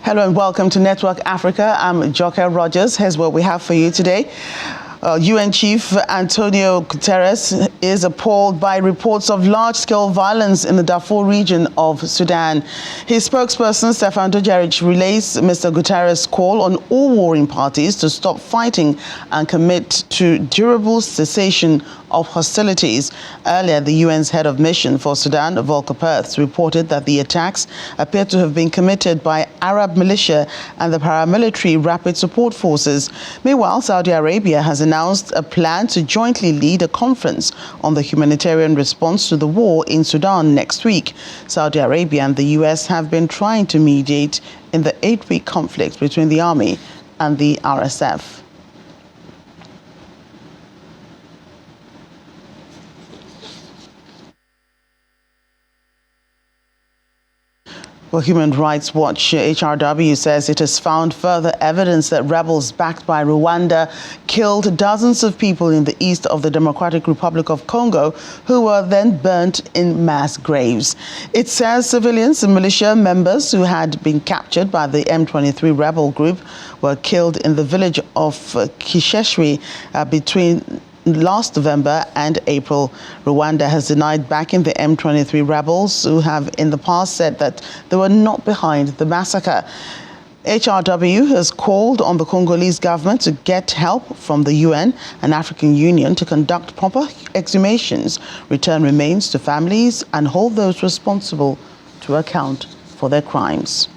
Hello and welcome to Network Africa. I'm Joker Rogers. Here's what we have for you today. UN Chief Antonio Guterres is appalled by reports of large-scale violence in the Darfur region of Sudan. His spokesperson, Stefan Dujarric, relays Mr. Guterres' call on all warring parties to stop fighting and commit to durable cessation of hostilities. Earlier, the UN's head of mission for Sudan, Volker Perthes, reported that the attacks appear to have been committed by Arab militia and the paramilitary rapid support forces. Meanwhile, Saudi Arabia has announced a plan to jointly lead a conference on the humanitarian response to the war in Sudan next week. Saudi Arabia and the US have been trying to mediate in the 8-week conflict between the army and the RSF. Well, Human Rights Watch HRW says it has found further evidence that rebels backed by Rwanda killed dozens of people in the east of the Democratic Republic of Congo, who were then burnt in mass graves. It says civilians and militia members who had been captured by the M23 rebel group were killed in the village of Kisheshwe between last November and April. Rwanda has denied backing the M23 rebels, who have in the past said that they were not behind the massacre. HRW has called on the Congolese government to get help from the UN and African Union to conduct proper exhumations, return remains to families, and hold those responsible to account for their crimes.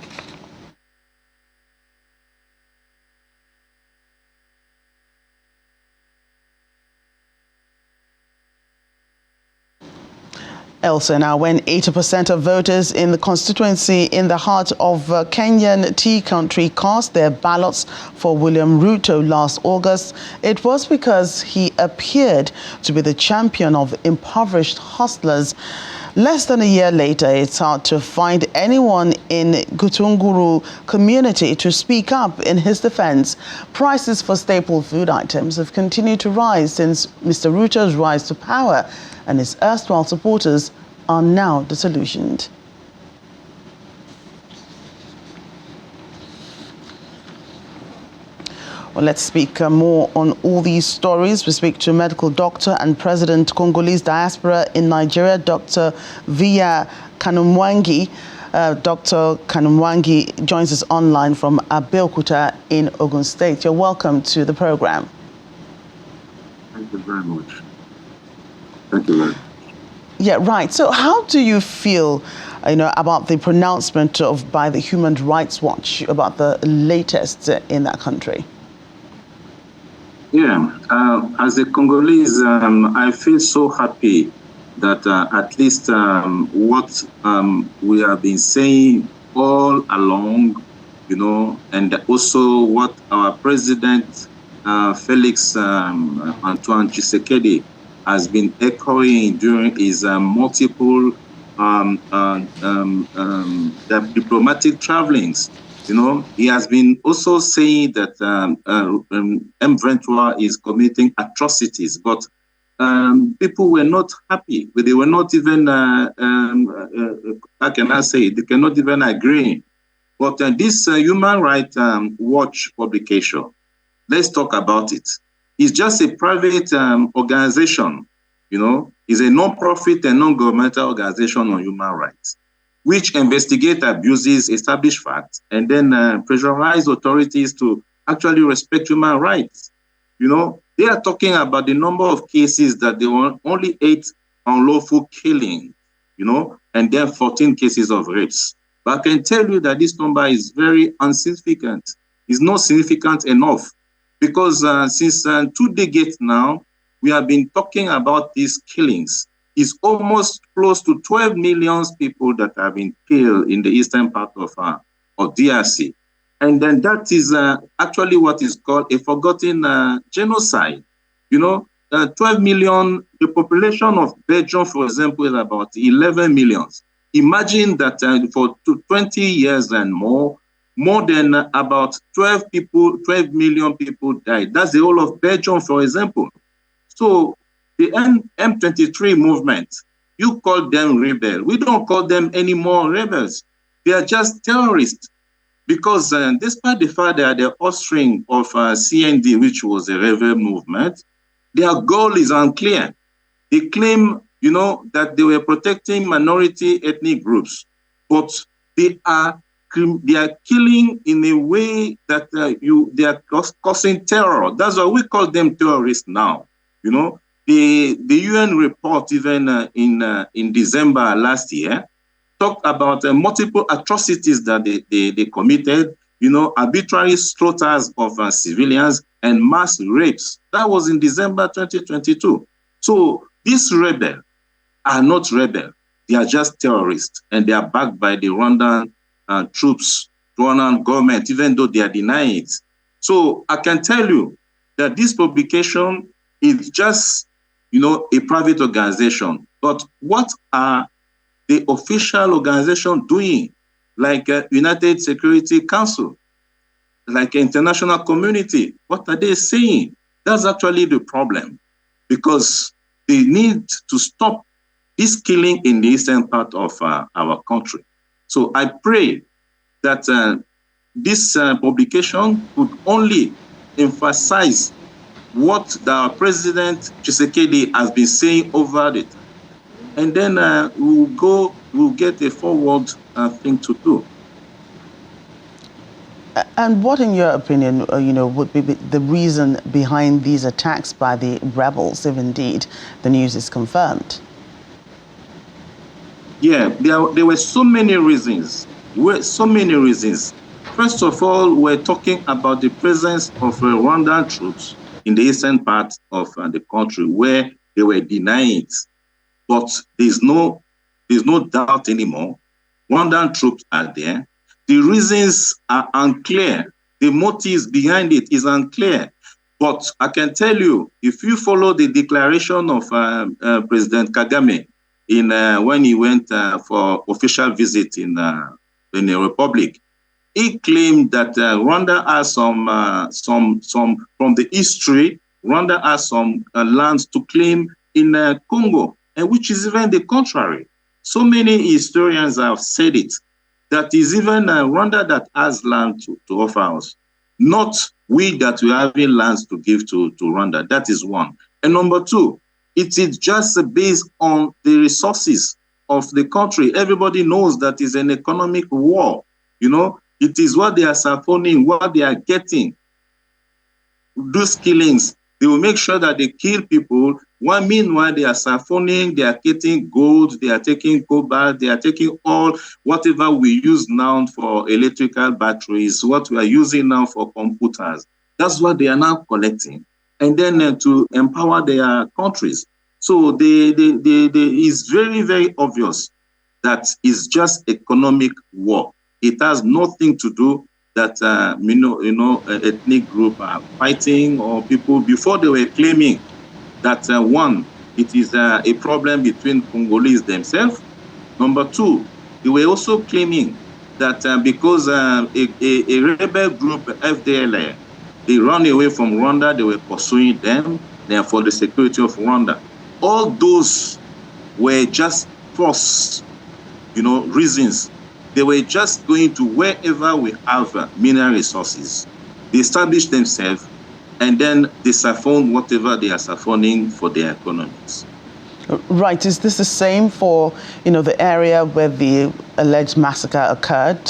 Elsewhere now, when 80% of voters in the constituency in the heart of Kenyan tea country cast their ballots for William Ruto last August, it was because he appeared to be the champion of impoverished hustlers. Less than a year later, it's hard to find anyone in Gutunguru community to speak up in his defense. Prices for staple food items have continued to rise since Mr. Ruto's rise to power, and his erstwhile supporters are now disillusioned. Well, let's speak more on all these stories. We speak to medical doctor and president Congolese diaspora in Nigeria, Dr. Via Kanumwangi. Dr. Kanumwangi joins us online from Abeokuta in Ogun State. You're welcome to the program. Thank you very much. Thank you very much. Yeah, right. So how do you feel, about the pronouncement by the Human Rights Watch about the latest in that country? Yeah, as a Congolese, I feel so happy that at least what we have been saying all along, and also what our president, Felix Antoine Tshisekedi, has been echoing during his multiple diplomatic travelings. He has been also saying that M23 is committing atrocities, but people were not happy. They were not even, how can I say, they cannot even agree. But this Human Rights Watch publication, let's talk about it. It's just a private organization, it's a non-profit and non-governmental organization on human rights, which investigate abuses, establish facts, and then pressurize authorities to actually respect human rights. They are talking about the number of cases that there were only 8 unlawful killings, and then 14 cases of rapes. But I can tell you that this number is very insignificant. It's not significant enough. Because since 2 decades now, we have been talking about these killings. It's almost close to 12 million people that have been killed in the eastern part of DRC. And then that is actually what is called a forgotten genocide. 12 million, the population of Belgium, for example, is about 11 million. Imagine that for 20 years and more than about 12 million people died. That's the whole of Belgium, for example. So the M23 movement, you call them rebels. We don't call them any more rebels. They are just terrorists. Because despite the fact that the offspring of CND, which was a rebel movement, their goal is unclear. They claim, that they were protecting minority ethnic groups, but they are killing in a way that they are causing terror. That's why we call them terrorists now. The UN report, even in December last year, talked about multiple atrocities that they committed, arbitrary slaughters of civilians and mass rapes. That was in December 2022. So these rebels are not rebels. They are just terrorists, and they are backed by the Rwandan troops, Rwandan government, even though they are denying it. So I can tell you that this publication is just, a private organization. But what are the official organization doing, like United Security Council, like international community? What are they saying? That's actually the problem, because they need to stop this killing in the eastern part of our country. So I pray that this publication could only emphasize what the President Tshisekedi has been saying over the time. And then we'll get a forward thing to do. And what, in your opinion, would be the reason behind these attacks by the rebels, if indeed the news is confirmed? Yeah, there were so many reasons. First of all, we're talking about the presence of Rwandan troops in the eastern part of the country, where they were denying it. But there's no doubt anymore. Rwandan troops are there. The reasons are unclear. The motives behind it is unclear. But I can tell you, if you follow the declaration of President Kagame when he went for official visit in the Republic, he claimed that Rwanda has some from the history. Rwanda has some lands to claim in Congo, and which is even the contrary. So many historians have said it, that is even Rwanda that has land to offer us, not we that we have lands to give to Rwanda. That is one. And number two, it is just based on the resources of the country. Everybody knows that is an economic war. It is what they are siphoning, what they are getting. Those killings, they will make sure that they kill people. While meanwhile, they are siphoning, they are getting gold, they are taking cobalt, they are taking all whatever we use now for electrical batteries, what we are using now for computers. That's what they are now collecting. And then to empower their countries. So it's very, very obvious that it's just economic war. It has nothing to do that ethnic group are fighting, or people before they were claiming that one, it is a problem between Congolese themselves. Number two, they were also claiming that because a rebel group, FDLR, they ran away from Rwanda, they were pursuing them, for the security of Rwanda. All those were just false, reasons. They were just going to wherever we have mineral resources. They established themselves, and then they siphon whatever they are siphoning for their economies. Right. Is this the same for, the area where the alleged massacre occurred,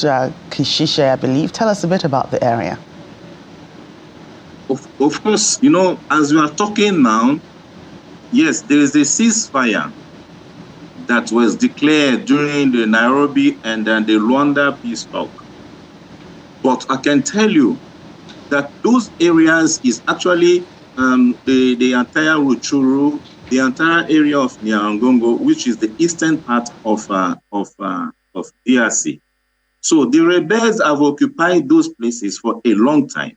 Kishishe, I believe? Tell us a bit about the area. Of course, as we are talking now, yes, there is a ceasefire that was declared during the Nairobi and then the Rwanda peace talk. But I can tell you that those areas is actually the entire Ruchuru, the entire area of Nyiragongo, which is the eastern part of DRC. So the rebels have occupied those places for a long time,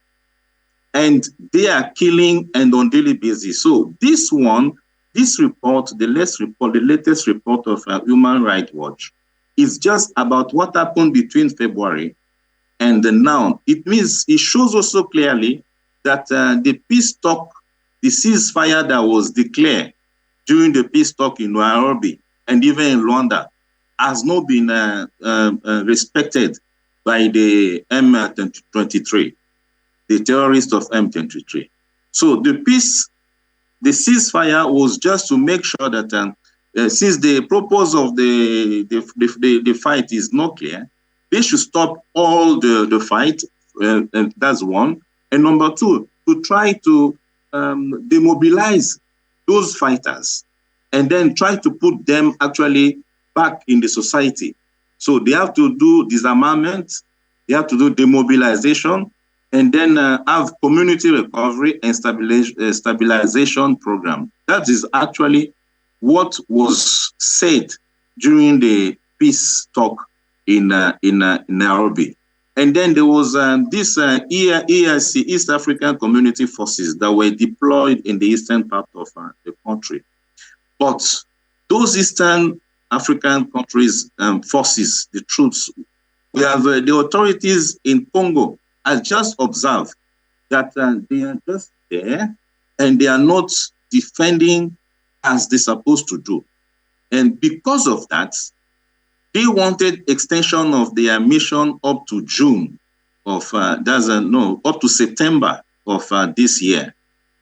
and they are killing and on daily basis. So this report, the latest report of Human Rights Watch, is just about what happened between February and now. It means it shows also clearly that the peace talk, the ceasefire that was declared during the peace talk in Nairobi and even in Rwanda, has not been respected by the M23, the terrorists of M23. So the ceasefire was just to make sure that since the purpose of the fight is not clear, they should stop all the fight. That's one. And number two, to try to demobilize those fighters and then try to put them actually back in the society. So they have to do disarmament, they have to do demobilization, and then have community recovery and stabilization program. That is actually what was said during the peace talk in Nairobi. And then there was this EAC, East African Community Forces, that were deployed in the eastern part of the country. But those Eastern African countries, forces, the troops, we have the authorities in Congo has just observed that they are just there and they are not defending as they're supposed to do. And because of that, they wanted extension of their mission up to June of, up to September of this year.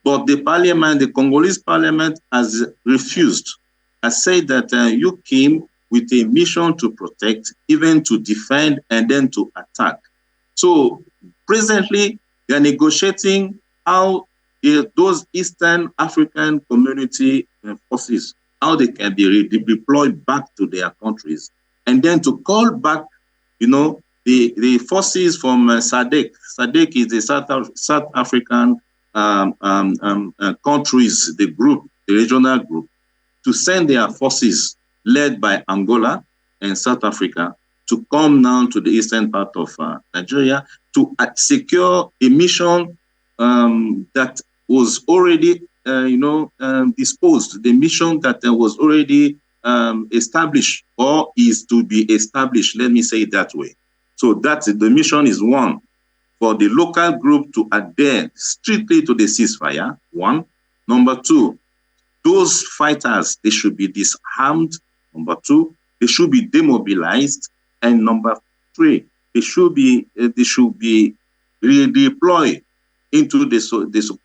But the parliament, the Congolese parliament has refused, has said that you came with a mission to protect, even to defend, and then to attack. So presently, they are negotiating how those Eastern African community forces, how they can be redeployed back to their countries, and then to call back, the forces from SADC. SADC is the South African countries, the group, the regional group, to send their forces led by Angola and South Africa to come now to the eastern part of Nigeria to secure a mission that was already, disposed, the mission that was already established or is to be established, let me say it that way. So the mission is one, for the local group to adhere strictly to the ceasefire, one. Number two, those fighters, they should be disarmed. Number two, they should be demobilized. And number three, they should be redeployed into this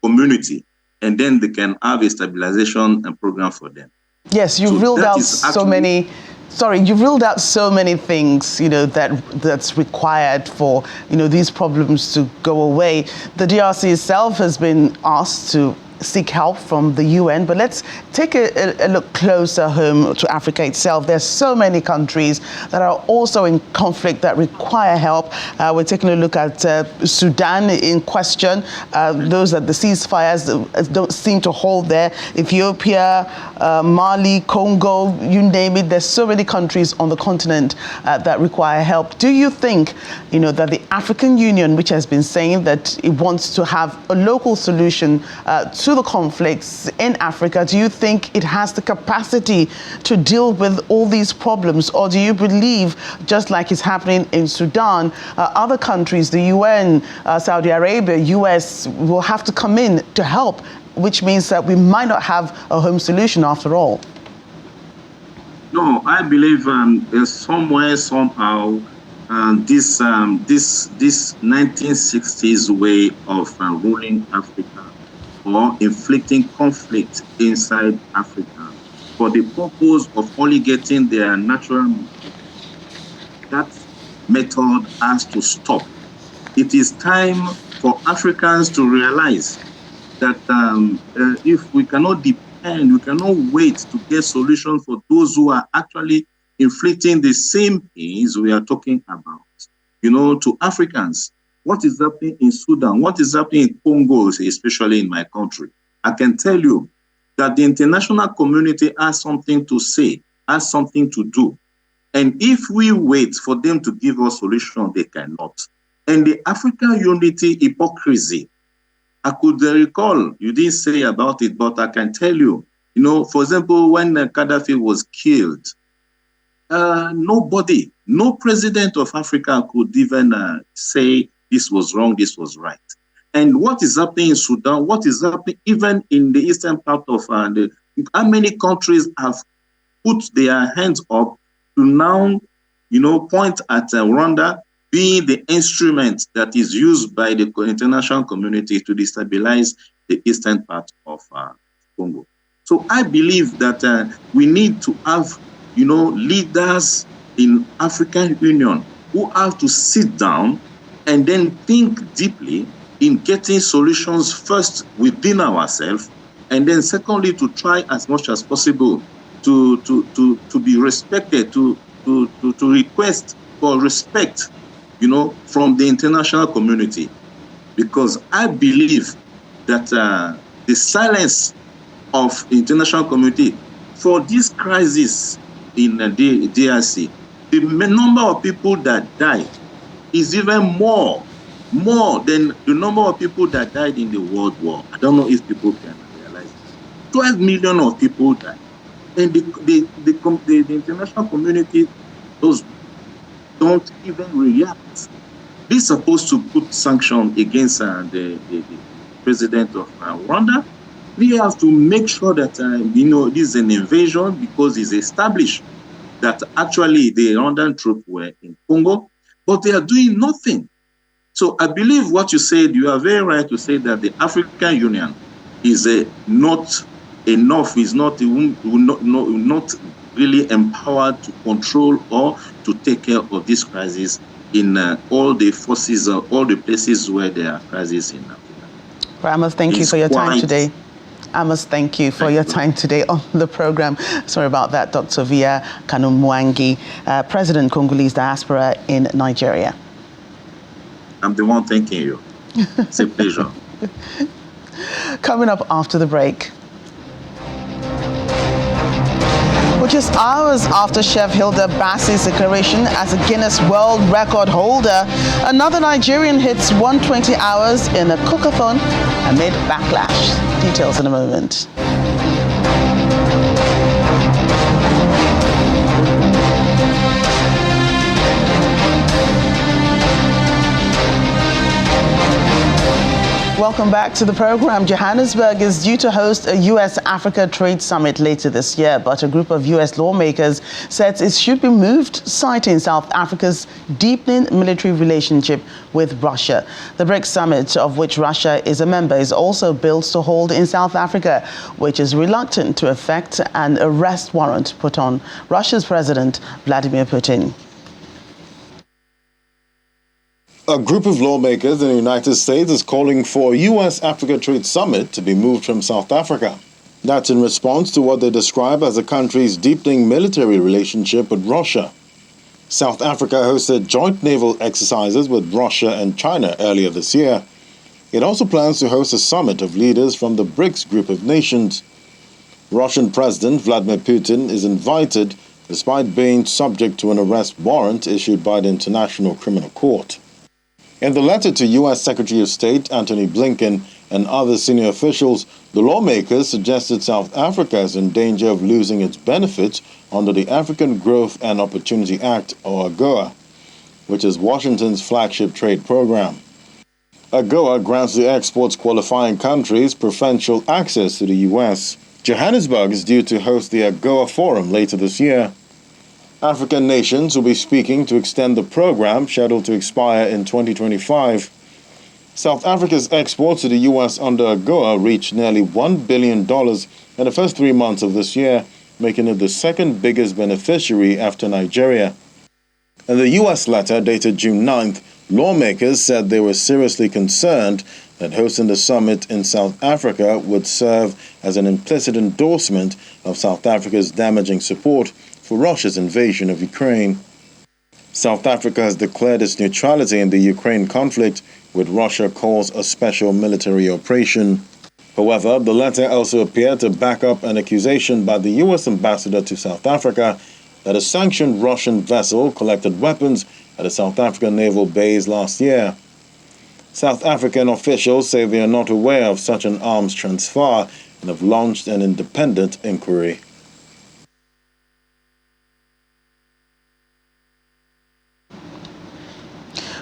community, and then they can have a stabilization program for them. Yes, you've ruled out so many. Sorry, you've ruled out so many things, that's required for, these problems to go away. The DRC itself has been asked to seek help from the UN, but let's take a look closer home to Africa itself. There's so many countries that are also in conflict that require help. We're taking a look at Sudan in question. Those that the ceasefires don't seem to hold there. Ethiopia, Mali, Congo, you name it. There's so many countries on the continent that require help. Do you think, that the African Union, which has been saying that it wants to have a local solution to the conflicts in Africa, do you think it has the capacity to deal with all these problems? Or do you believe, just like is happening in Sudan, other countries, the UN, Saudi Arabia, US, will have to come in to help, which means that we might not have a home solution after all? No, I believe somewhere, somehow, this 1960s way of ruling Africa or inflicting conflict inside Africa for the purpose of only getting their natural, that method has to stop. It is time for Africans to realize that if we cannot depend, we cannot wait to get solutions for those who are actually inflicting the same things we are talking about, to Africans. What is happening in Sudan? What is happening in Congo, especially in my country? I can tell you that the international community has something to say, has something to do. And if we wait for them to give us solution, they cannot. And the African unity hypocrisy, I could recall, you didn't say about it, but I can tell you, for example, when Gaddafi was killed, nobody, no president of Africa could even say this was wrong, this was right. And what is happening in Sudan, what is happening even in the eastern part of how many countries have put their hands up to now, point at Rwanda being the instrument that is used by the international community to destabilize the eastern part of Congo. So I believe that we need to have, leaders in African Union who have to sit down and then think deeply in getting solutions first within ourselves, and then secondly to try as much as possible to be respected, to request for respect, from the international community, because I believe that the silence of the international community for this crisis in the DRC, the number of people that died is even more than the number of people that died in the World War. I don't know if people can realize. 12 million of people died. And the international community don't even react. They're supposed to put sanctions against the president of Rwanda. We have to make sure that, this is an invasion, because it's established that actually the Rwandan troops were in Congo, but they are doing nothing. So I believe what you said, you are very right to say that the African Union is not enough, is not really empowered to control or to take care of this crisis in all the forces, all the places where there are crises in Africa. I must thank you for your time today. I must thank you for your time today on the program. Sorry about that, Dr. Via Kanumwangi, President Congolese Diaspora in Nigeria. I'm the one thanking you. It's a pleasure. Coming up after the break. Well, just hours after Chef Hilda Bassi's declaration as a Guinness World Record holder, another Nigerian hits 120 hours in a cookathon amid backlash. Details in a moment. Welcome back to the program. Johannesburg is due to host a U.S.-Africa Trade Summit later this year, but a group of U.S. lawmakers says it should be moved, citing South Africa's deepening military relationship with Russia. The BRICS Summit, of which Russia is a member, is also built to hold in South Africa, which is reluctant to effect an arrest warrant put on Russia's President Vladimir Putin. A group of lawmakers in the United States is calling for a U.S.-Africa Trade Summit to be moved from South Africa. That's in response to what they describe as the country's deepening military relationship with Russia. South Africa hosted joint naval exercises with Russia and China earlier this year. It also plans to host a summit of leaders from the BRICS group of nations. Russian President Vladimir Putin is invited despite being subject to an arrest warrant issued by the International Criminal Court. In the letter to U.S. Secretary of State Antony Blinken and other senior officials, the lawmakers suggested South Africa is in danger of losing its benefits under the African Growth and Opportunity Act, or AGOA, which is Washington's flagship trade program. AGOA grants the exports qualifying countries preferential access to the U.S. Johannesburg is due to host the AGOA Forum later this year. African nations will be speaking to extend the program scheduled to expire in 2025. South Africa's exports to the U.S. under AGOA reached nearly $1 billion in the first 3 months of this year, making it the second biggest beneficiary after Nigeria. In the U.S. letter dated June 9th, lawmakers said they were seriously concerned that hosting the summit in South Africa would serve as an implicit endorsement of South Africa's damaging support for Russia's invasion of Ukraine. South Africa has declared its neutrality in the Ukraine conflict, which Russia calls a special military operation. However, the letter also appeared to back up an accusation by the U.S. ambassador to South Africa that a sanctioned Russian vessel collected weapons at a South African naval base last year. South African officials say they are not aware of such an arms transfer and have launched an independent inquiry.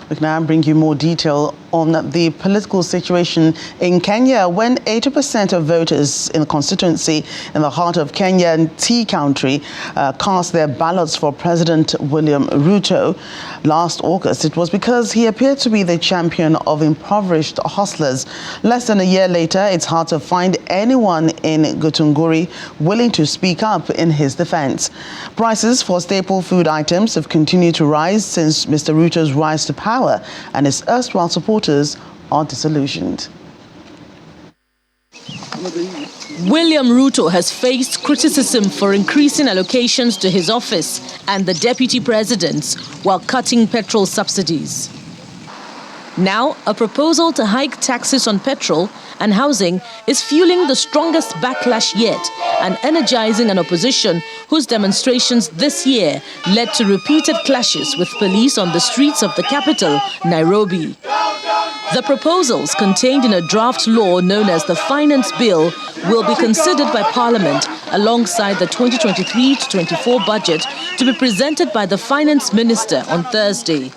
We can now bring you more detail on the political situation in Kenya when 80% of voters in the constituency in the heart of Kenya and tea country cast their ballots for President William Ruto last August. It was because he appeared to be the champion of impoverished hustlers. Less than a year later, it's hard to find anyone in Githunguri willing to speak up in his defense. Prices for staple food items have continued to rise since Mr. Ruto's rise to power, and his erstwhile supporters are disillusioned. William Ruto has faced criticism for increasing allocations to his office and the deputy presidents while cutting petrol subsidies. Now, a proposal to hike taxes on petrol and housing is fueling the strongest backlash yet and energizing an opposition whose demonstrations this year led to repeated clashes with police on the streets of the capital, Nairobi. The proposals contained in a draft law known as the Finance Bill will be considered by Parliament alongside the 2023-24 budget to be presented by the Finance Minister on Thursday.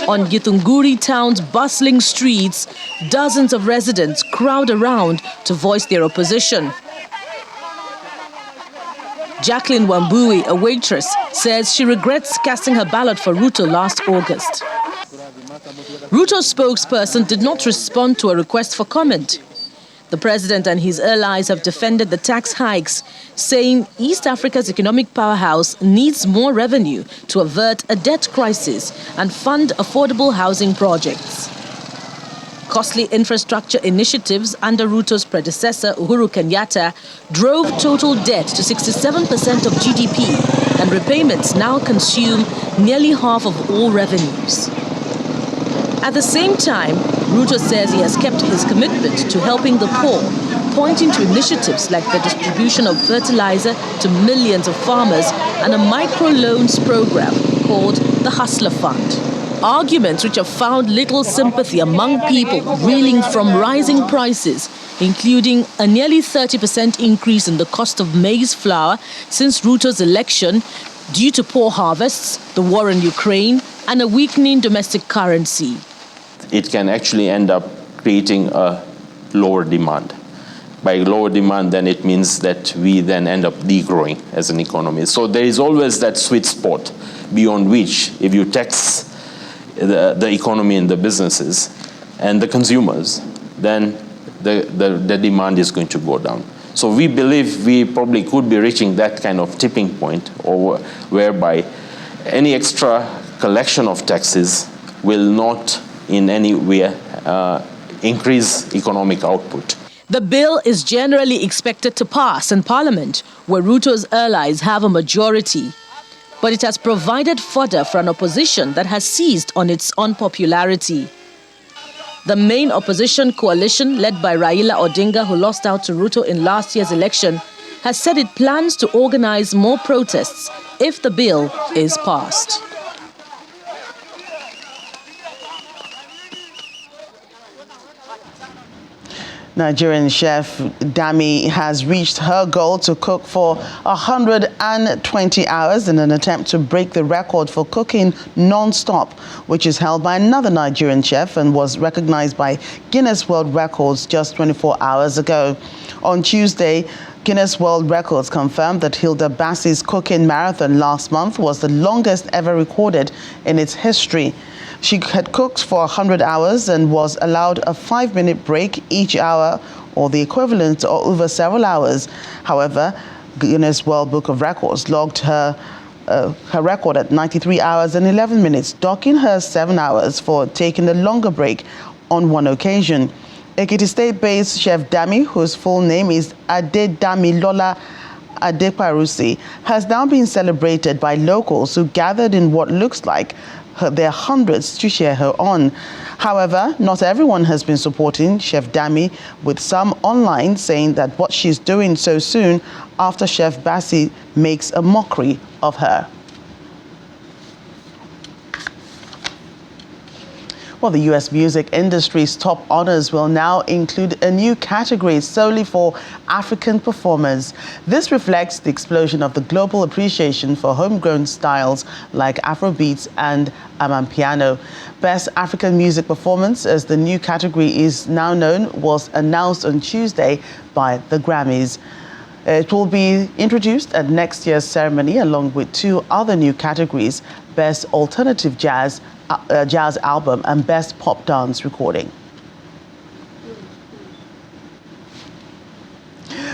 On Githunguri town's bustling streets, dozens of residents crowd around to voice their opposition. Jacqueline Wambui, a waitress, says she regrets casting her ballot for Ruto last August. Ruto's spokesperson did not respond to a request for comment. The president and his allies have defended the tax hikes, saying East Africa's economic powerhouse needs more revenue to avert a debt crisis and fund affordable housing projects. Costly infrastructure initiatives under Ruto's predecessor, Uhuru Kenyatta, drove total debt to 67% of GDP, and repayments now consume nearly half of all revenues. At the same time, Ruto says he has kept his commitment to helping the poor, pointing to initiatives like the distribution of fertilizer to millions of farmers and a microloans program called the Hustler Fund. Arguments which have found little sympathy among people reeling from rising prices, including a nearly 30% increase in the cost of maize flour since Ruto's election due to poor harvests, the war in Ukraine, and a weakening domestic currency. It can actually end up creating a lower demand. By lower demand, then it means that we then end up degrowing as an economy. So there is always that sweet spot beyond which, if you tax the economy and the businesses and the consumers, then the demand is going to go down. So we believe we probably could be reaching that kind of tipping point, or whereby any extra collection of taxes will not in any way increase economic output. The bill is generally expected to pass in Parliament, where Ruto's allies have a majority. But it has provided fodder for an opposition that has seized on its unpopularity. The main opposition coalition, led by Raila Odinga, who lost out to Ruto in last year's election, has said it plans to organize more protests if the bill is passed. Nigerian chef Dami has reached her goal to cook for 120 hours in an attempt to break the record for cooking non-stop, which is held by another Nigerian chef and was recognized by Guinness World Records just 24 hours ago. On Tuesday, Guinness World Records confirmed that Hilda Bassi's cooking marathon last month was the longest ever recorded in its history. She had cooked for 100 hours and was allowed a 5-minute break each hour, or the equivalent, or over several hours. However, Guinness World Book of Records logged her record at 93 hours and 11 minutes, docking her 7 hours for taking a longer break on one occasion. Ekiti State-based chef Dami, whose full name is Adedamilola Adeparusi, has now been celebrated by locals who gathered in what looks like their hundreds to cheer her on. However, not everyone has been supporting Chef Dami, with some online saying that what she's doing so soon after Chef Bassi makes a mockery of her. Well, the U.S. music industry's top honors will now include a new category solely for African performers. This reflects the explosion of the global appreciation for homegrown styles like Afrobeats and Amapiano. Best African Music Performance, as the new category is now known, was announced on Tuesday by the Grammys. It will be introduced at next year's ceremony along with two other new categories: Best Alternative Jazz Album and Best Pop Dance Recording.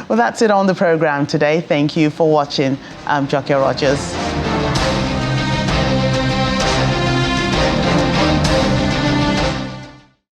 Well, that's it on the program today. Thank you for watching. I'm Joke Rogers.